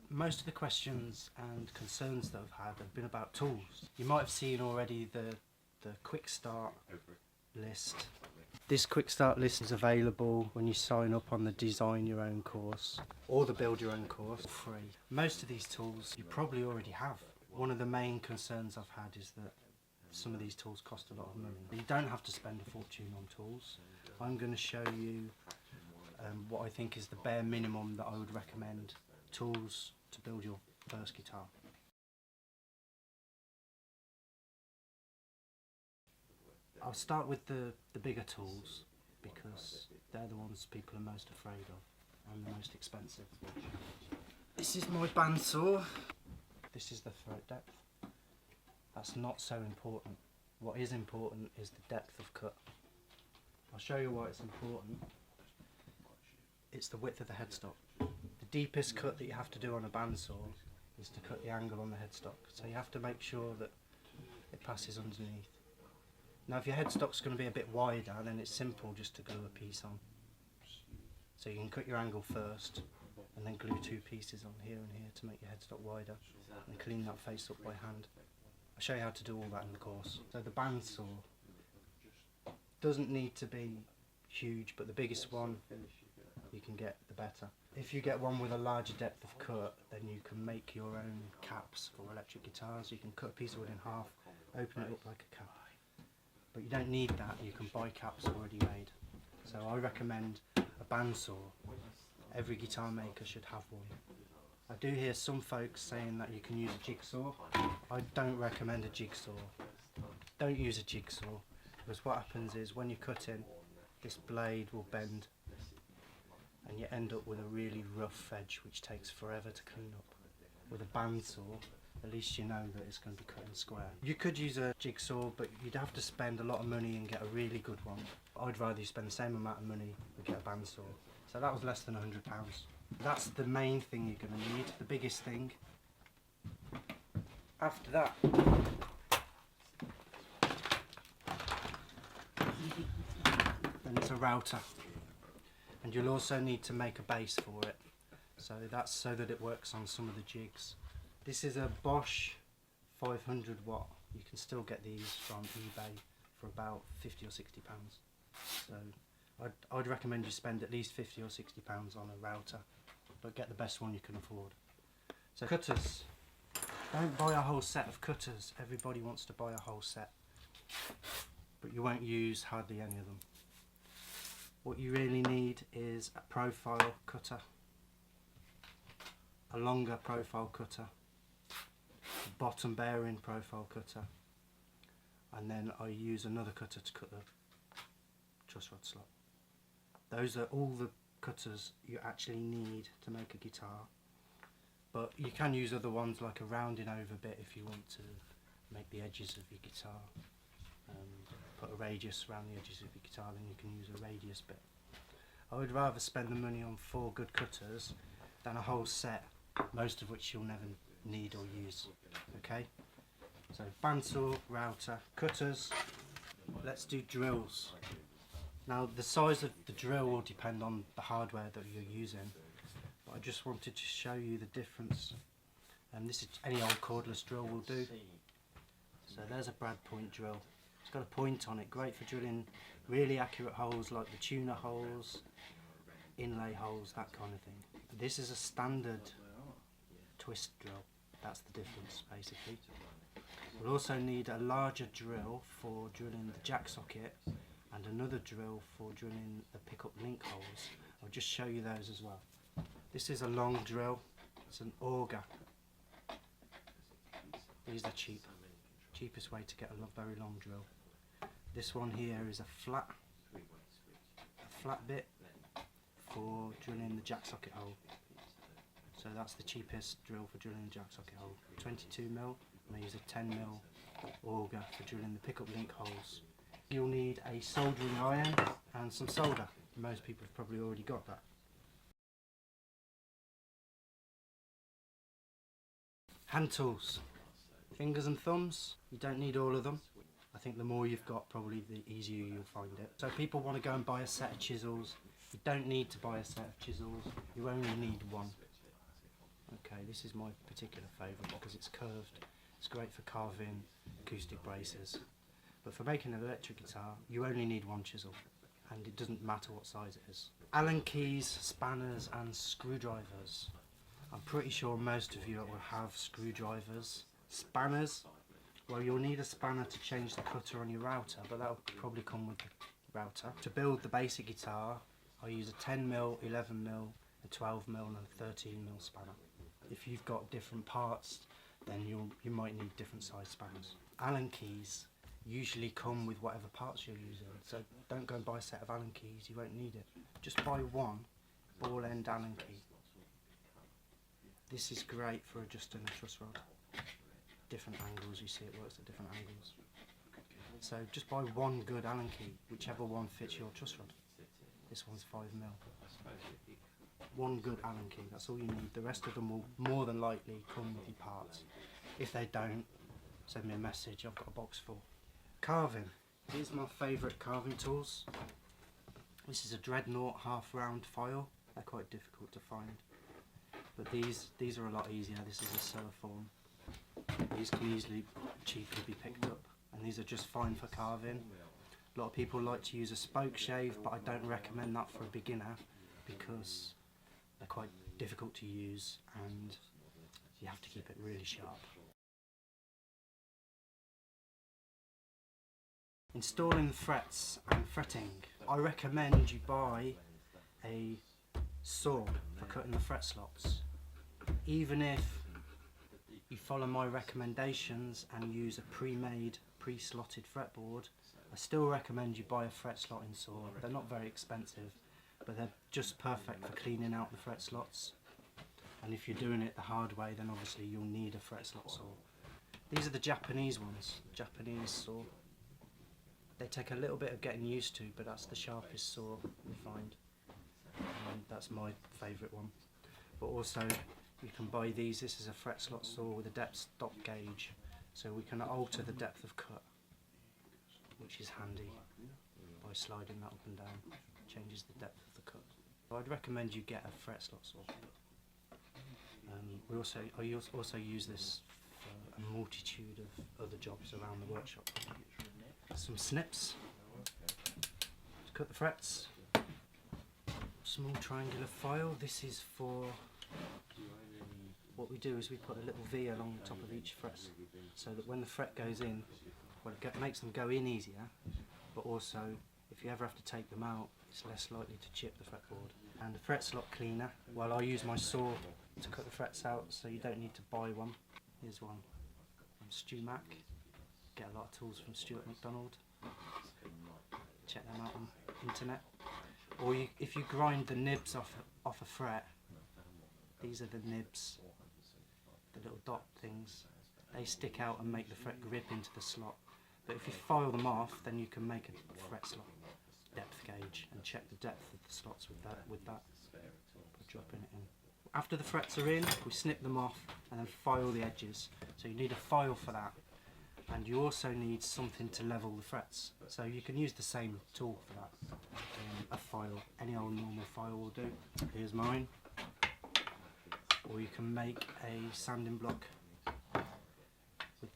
Most of the questions and concerns that I've had have been about tools. You might have seen already the quick start list. This quick start list is available when you sign up on the design your own course or the build your own course free. Most of these tools you probably already have. One of the main concerns I've had is that some of these tools cost a lot of money. You don't have to spend a fortune on tools. I'm going to show you what I think is the bare minimum that I would recommend tools to build your first guitar. I'll start with the bigger tools because they're the ones people are most afraid of and the most expensive. This is my bandsaw. This is the throat depth. That's not so important. What is important is the depth of cut. I'll show you why it's important. It's the width of the headstock. The deepest cut that you have to do on a bandsaw is to cut the angle on the headstock. So you have to make sure that it passes underneath. Now if your headstock's going to be a bit wider, then it's simple just to glue a piece on. So you can cut your angle first and then glue two pieces on here and here to make your headstock wider and clean that face up by hand. I'll show you how to do all that in the course. So the bandsaw doesn't need to be huge, but the biggest one you can get, the better. If you get one with a larger depth of cut, then you can make your own caps for electric guitars. You can cut a piece of wood in half, open it up like a cap. But you don't need that, you can buy caps already made. So I recommend a bandsaw. Every guitar maker should have one. I do hear some folks saying that you can use a jigsaw. I don't recommend a jigsaw. Don't use a jigsaw, because what happens is when you're cutting, this blade will bend and you end up with a really rough edge which takes forever to clean up. With a bandsaw, at least you know that it's going to be cutting square. You could use a jigsaw, but you'd have to spend a lot of money and get a really good one. I'd rather you spend the same amount of money and get a bandsaw. So that was less than £100. That's the main thing you're going to need, the biggest thing. After that, then it's a router. And you'll also need to make a base for it. So that's so that it works on some of the jigs. This is a Bosch 500 watt. You can still get these from eBay for about £50 or £60. So I'd recommend you spend at least £50 or £60 on a router, but get the best one you can afford. So cutters. Don't buy a whole set of cutters. Everybody wants to buy a whole set, but you won't use hardly any of them. What you really need is a profile cutter, a longer profile cutter, a bottom bearing profile cutter, and then I use another cutter to cut the truss rod slot. Those are all the cutters you actually need to make a guitar, but you can use other ones like a rounding over bit if you want to make the edges of your guitar. Put a radius around the edges of your guitar, then you can use a radius bit. I would rather spend the money on 4 good cutters than a whole set, most of which you'll never need or use. Okay? So bandsaw, router, cutters. Let's do drills. Now the size of the drill will depend on the hardware that you're using, but I just wanted to show you the difference. And this is any old cordless drill will do. So there's a brad point drill. It's got a point on it, great for drilling really accurate holes like the tuner holes, inlay holes, that kind of thing. This is a standard twist drill. That's the difference basically. We'll also need a larger drill for drilling the jack socket and another drill for drilling the pickup link holes. I'll just show you those as well. This is a long drill. It's an auger. These are cheap. Cheapest way to get a very long drill. This one here is a flat bit for drilling the jack socket hole. So that's the cheapest drill for drilling the jack socket hole. 22mm, and I use a 10mm auger for drilling the pickup link holes. You'll need a soldering iron and some solder. Most people have probably already got that. Hand tools. Fingers and thumbs, you don't need all of them. I think the more you've got, probably the easier you'll find it. So people want to go and buy a set of chisels. You don't need to buy a set of chisels, you only need one. Okay, this is my particular favourite because it's curved. It's great for carving acoustic braces. But for making an electric guitar, you only need one chisel, and it doesn't matter what size it is. Allen keys, spanners and screwdrivers. I'm pretty sure most of you will have screwdrivers. Spanners, well, you'll need a spanner to change the cutter on your router, but that'll probably come with the router. To build the basic guitar, I use a 10mm, 11mm, a 12mm and a 13mm spanner. If you've got different parts, then you might need different size spanners. Allen keys usually come with whatever parts you're using, so don't go and buy a set of Allen keys, you won't need it. Just buy one ball end Allen key. This is great for adjusting the truss rod. Different angles, you see it works at different angles. So just buy one good Allen key, whichever one fits your truss rod. This one's 5mm. One good Allen key, that's all you need. The rest of them will more than likely come with your parts. If they don't, send me a message, I've got a box full. Carving. These are my favourite carving tools. This is a Dreadnought half round file. They're quite difficult to find. But these are a lot easier. This is a Ceraform. These can easily, cheaply be picked up. And these are just fine for carving. A lot of people like to use a spoke shave, but I don't recommend that for a beginner because they're quite difficult to use and you have to keep it really sharp. Installing frets and fretting. I recommend you buy a saw for cutting the fret slots. Even if you follow my recommendations and use a pre-made, pre-slotted fretboard, I still recommend you buy a fret slotting saw. They're not very expensive, but they're just perfect for cleaning out the fret slots. And if you're doing it the hard way, then obviously you'll need a fret slot saw. These are the Japanese ones, Japanese saw. They take a little bit of getting used to, but that's the sharpest saw we find. And that's my favourite one. But also, you can buy these. This is a fret slot saw with a depth stop gauge, so we can alter the depth of cut, which is handy by sliding that up and down. Changes the depth of the cut. I'd recommend you get a fret slot saw. I also use this for a multitude of other jobs around the workshop. Some snips to cut the frets. Small triangular file. This is for what we do is we put a little V along the top of each fret, so that when the fret goes in, well, it makes them go in easier, but also if you ever have to take them out, it's less likely to chip the fretboard. And a fret slot cleaner. Well, I use my saw to cut the frets out, so you don't need to buy one. Here's one from Stu Mac. Get a lot of tools from Stuart McDonald. Check them out on the internet. Or if you grind the nibs off a fret, these are the nibs, the little dot things. They stick out and make the fret grip into the slot. But if you file them off, then you can make a fret slot depth gauge and check the depth of the slots with that by dropping it in. After the frets are in, we snip them off and then file the edges. So you need a file for that. And you also need something to level the frets. So you can use the same tool for that. A file, any old normal file will do. Here's mine. Or you can make a sanding block with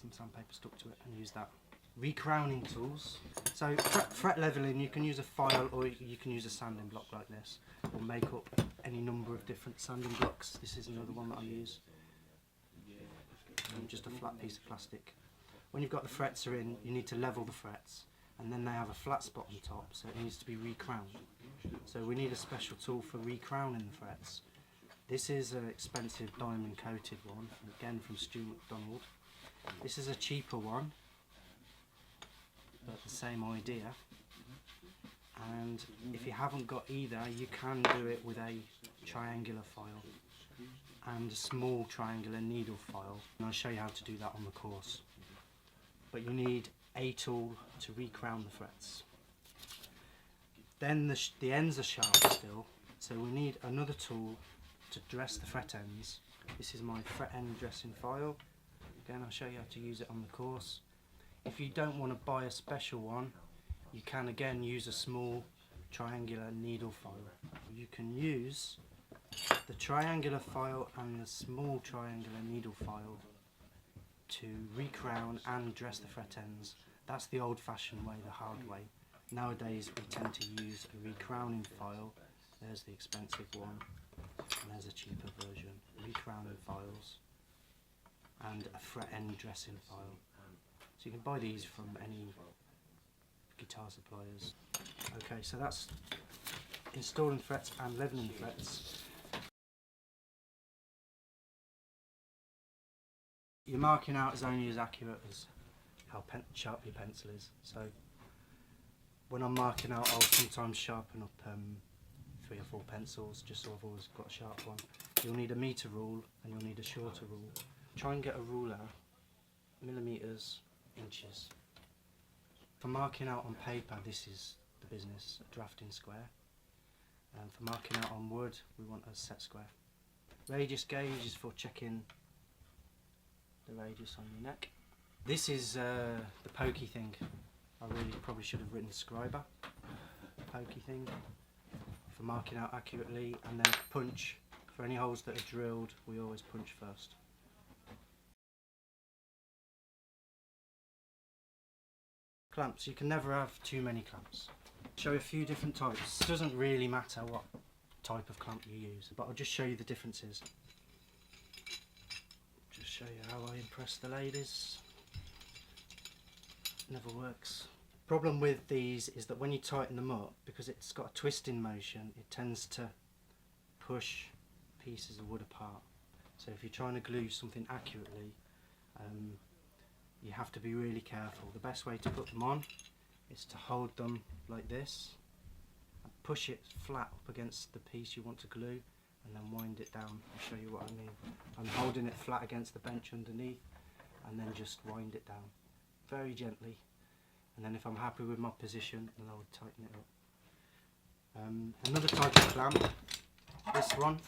some sandpaper stuck to it and use that. Recrowning tools. So fret leveling, you can use a file or you can use a sanding block like this, or make up any number of different sanding blocks. This is another one that I use. Just a flat piece of plastic. When you've got the frets are in, you need to level the frets, and then they have a flat spot on top, so it needs to be recrowned. So we need a special tool for recrowning the frets. This is an expensive diamond coated one, again from Stu McDonald. This is a cheaper one, but the same idea. And if you haven't got either, you can do it with a triangular file and a small triangular needle file, and I'll show you how to do that on the course. But you need a tool to recrown the frets. Then the ends are sharp still, so we need another tool to dress the fret ends. This is my fret end dressing file. Again, I'll show you how to use it on the course. If you don't want to buy a special one, you can again use a small triangular needle file. You can use the triangular file and the small triangular needle file to recrown and dress the fret ends. That's the old-fashioned way, the hard way. Nowadays we tend to use a recrowning file. There's the expensive one, and there's a cheaper version. Recrowning files and a fret end dressing file. So you can buy these from any guitar suppliers. Okay, so that's installing frets and leveling frets. Your marking out is only as accurate as how sharp your pencil is. So when I'm marking out, I'll sometimes sharpen up 3 or 4 pencils just so I've always got a sharp one. You'll need a metre rule and you'll need a shorter rule. Try and get a ruler, millimetres, inches. For marking out on paper, this is the business, a drafting square. And for marking out on wood, we want a set square. Radius gauge is for checking the radius on your neck. This is the pokey thing. I really probably should have written scriber. Pokey thing for marking out accurately, and then punch. For any holes that are drilled, we always punch first. Clamps, you can never have too many clamps. Show a few different types. It doesn't really matter what type of clamp you use, but I'll just show you the differences. Just show you how I impress the ladies. Never works. Problem with these is that when you tighten them up, because it's got a twisting motion, it tends to push pieces of wood apart. So if you're trying to glue something accurately, you have to be really careful. The best way to put them on is to hold them like this and push it flat up against the piece you want to glue, and then wind it down. I'll show you what I mean. I'm holding it flat against the bench underneath and then just wind it down very gently, and then if I'm happy with my position, then I'll tighten it up. Another type of clamp, this one,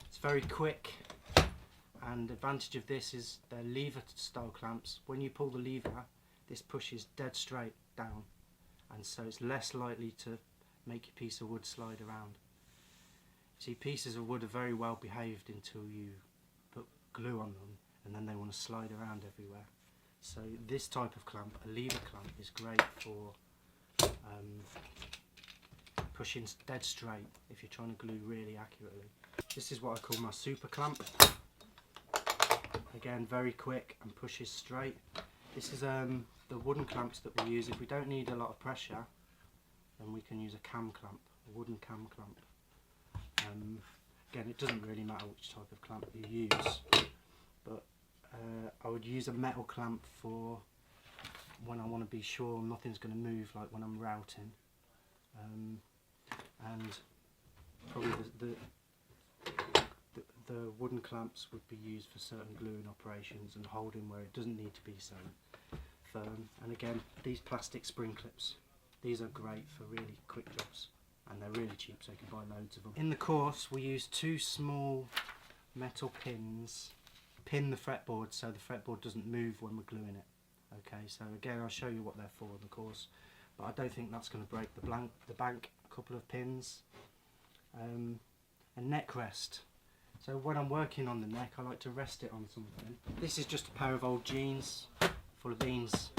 it's very quick, and the advantage of this is they're lever style clamps. When you pull the lever, this pushes dead straight down, and so it's less likely to make your piece of wood slide around. See, pieces of wood are very well behaved until you put glue on them, and then they want to slide around everywhere. So this type of clamp, a lever clamp, is great for pushing dead straight if you're trying to glue really accurately. This is what I call my super clamp. Again, very quick and pushes straight. This is the wooden clamps that we use. If we don't need a lot of pressure, then we can use a cam clamp, a wooden cam clamp. Again, it doesn't really matter which type of clamp you use, but I would use a metal clamp for when I want to be sure nothing's going to move, like when I'm routing. And probably the wooden clamps would be used for certain gluing operations and holding where it doesn't need to be so firm. And again, these plastic spring clips, these are great for really quick jobs, and they're really cheap, so you can buy loads of them. In the course, we use 2 small metal pins, pin the fretboard so the fretboard doesn't move when we're gluing it. Okay, so again, I'll show you what they're for in the course, but I don't think that's going to break the bank. A couple of pins, a neck rest. So when I'm working on the neck, I like to rest it on something. This is just a pair of old jeans full of beans,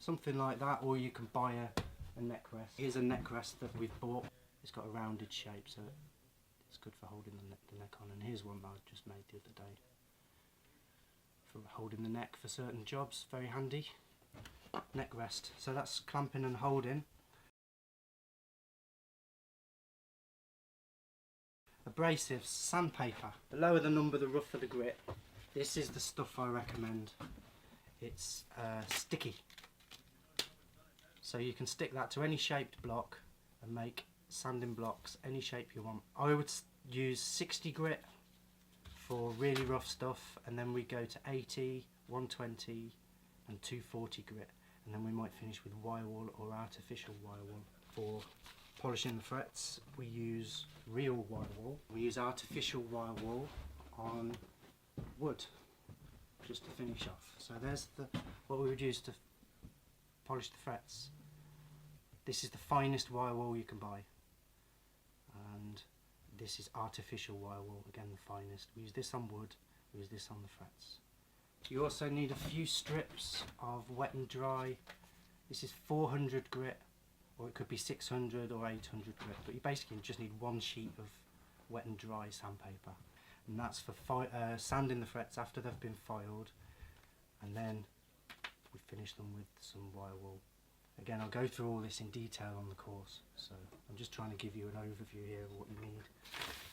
something like that, or you can buy a neck rest. Here's a neck rest that we've bought. It's got a rounded shape, so it's good for holding the neck on. And here's one that I just made the other day for holding the neck for certain jobs. Very handy. Neck rest. So that's clamping and holding. Abrasives, sandpaper. The lower the number, the rougher the grit. This is the stuff I recommend. It's sticky. So you can stick that to any shaped block and make sanding blocks any shape you want. I would use 60 grit for really rough stuff, and then we go to 80, 120 and 240 grit, and then we might finish with wire wool or artificial wire wool. For polishing the frets, we use real wire wool. We use artificial wire wool on wood just to finish off. So there's what we would use to polish the frets. This is the finest wire wool you can buy, and this is artificial wire wool, again the finest. We use this on wood, we use this on the frets. You also need a few strips of wet and dry. This is 400 grit, or it could be 600 or 800 grit, but you basically just need one sheet of wet and dry sandpaper, and that's for sanding the frets after they've been filed, and then we finish them with some wire wool. Again, I'll go through all this in detail on the course, so I'm just trying to give you an overview here of what you need,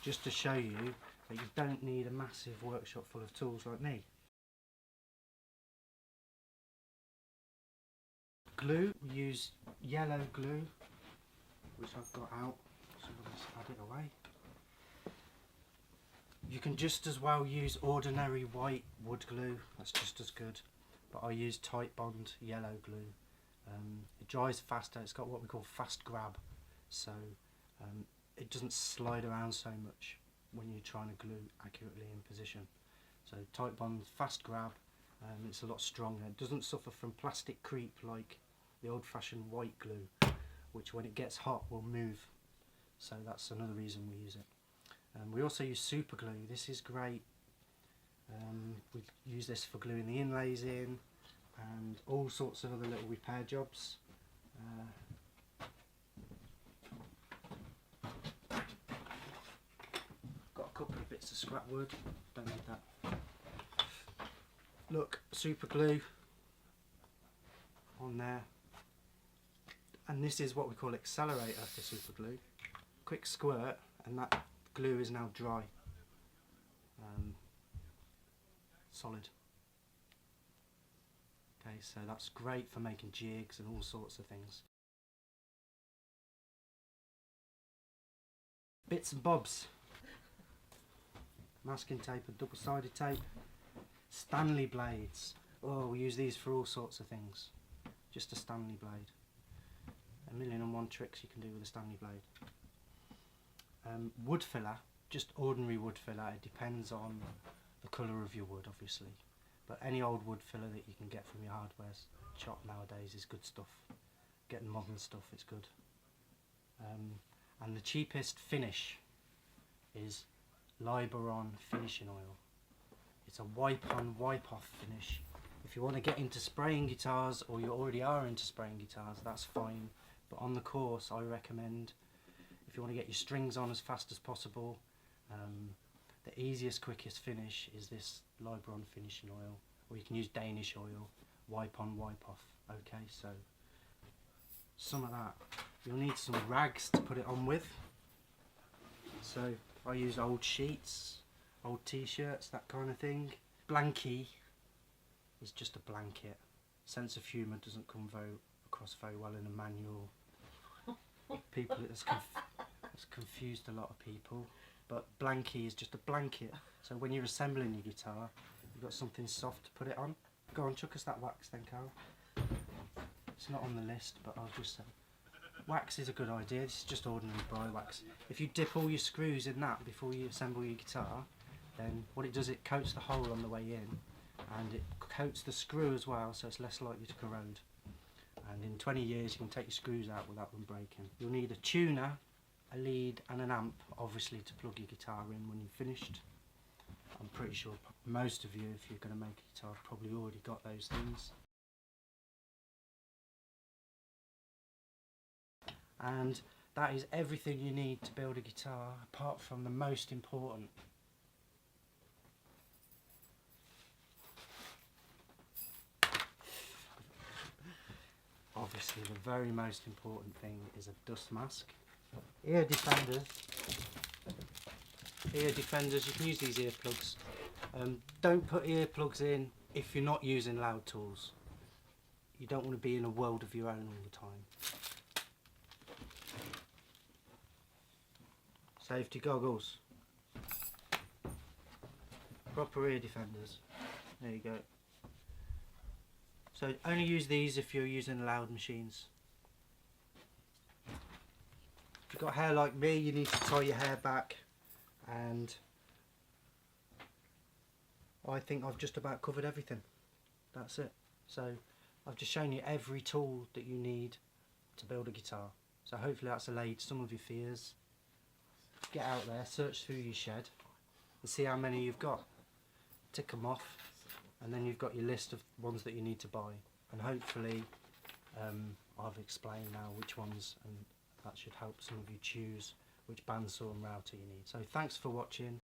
just to show you that you don't need a massive workshop full of tools like me. Glue, we use yellow glue, which I've got out, so I'll just add it away. You can just as well use ordinary white wood glue, that's just as good, but I use Tight Bond yellow glue. It dries faster, it's got what we call fast grab, so it doesn't slide around so much when you're trying to glue accurately in position. So Tight Bond fast grab, it's a lot stronger. It doesn't suffer from plastic creep like the old-fashioned white glue, which when it gets hot will move, so that's another reason we use it. We also use super glue. This is great. We use this for gluing the inlays in and all sorts of other little repair jobs. Got a couple of bits of scrap wood, don't need that. Look, super glue on there, and this is what we call accelerator for super glue. Quick squirt and that glue is now dry, solid. Okay, so that's great for making jigs and all sorts of things. Bits and bobs. Masking tape and double-sided tape. Stanley blades. Oh, we use these for all sorts of things. Just a Stanley blade. 1,000,001 tricks you can do with a Stanley blade. Wood filler, just ordinary wood filler. It depends on the colour of your wood, obviously. But any old wood filler that you can get from your hardware shop nowadays is good stuff. Getting modern stuff, it's good. And the cheapest finish is Liberon finishing oil. It's a wipe-on, wipe-off finish. If you want to get into spraying guitars, or you already are into spraying guitars, that's fine. But on the course, I recommend, if you want to get your strings on as fast as possible, the easiest, quickest finish is this Liberon finishing oil, or you can use Danish oil, wipe on, wipe off. Okay, so some of that. You'll need some rags to put it on with. So I use old sheets, old t-shirts, that kind of thing. Blankie is just a blanket. Sense of humour doesn't come across very well in a manual. People, it's confused a lot of people. But blankie is just a blanket. So when you're assembling your guitar, you've got something soft to put it on. Go on, chuck us that wax then, Carol. It's not on the list, but I'll just say. Wax is a good idea. This is just ordinary bri wax. If you dip all your screws in that before you assemble your guitar, then what it does, it coats the hole on the way in, and it coats the screw as well, so it's less likely to corrode. And in 20 years you can take your screws out without them breaking. You'll need a tuner, a lead and an amp, obviously, to plug your guitar in when you've finished. I'm pretty sure most of you, if you're going to make a guitar, have probably already got those things. And that is everything you need to build a guitar, apart from the most important. Obviously, the very most important thing is a dust mask. Ear defenders. You can use these earplugs. Don't put earplugs in if you're not using loud tools. You don't want to be in a world of your own all the time. Safety goggles. Proper ear defenders. There you go. So only use these if you're using loud machines. If you've got hair like me, you need to tie your hair back, and I think I've just about covered everything. That's it. So I've just shown you every tool that you need to build a guitar. So hopefully that's allayed some of your fears. get out there, search through your shed and see how many you've got. Tick them off, and then you've got your list of ones that you need to buy, and hopefully I've explained now which ones, and that should help some of you choose which bandsaw and router you need. So thanks for watching.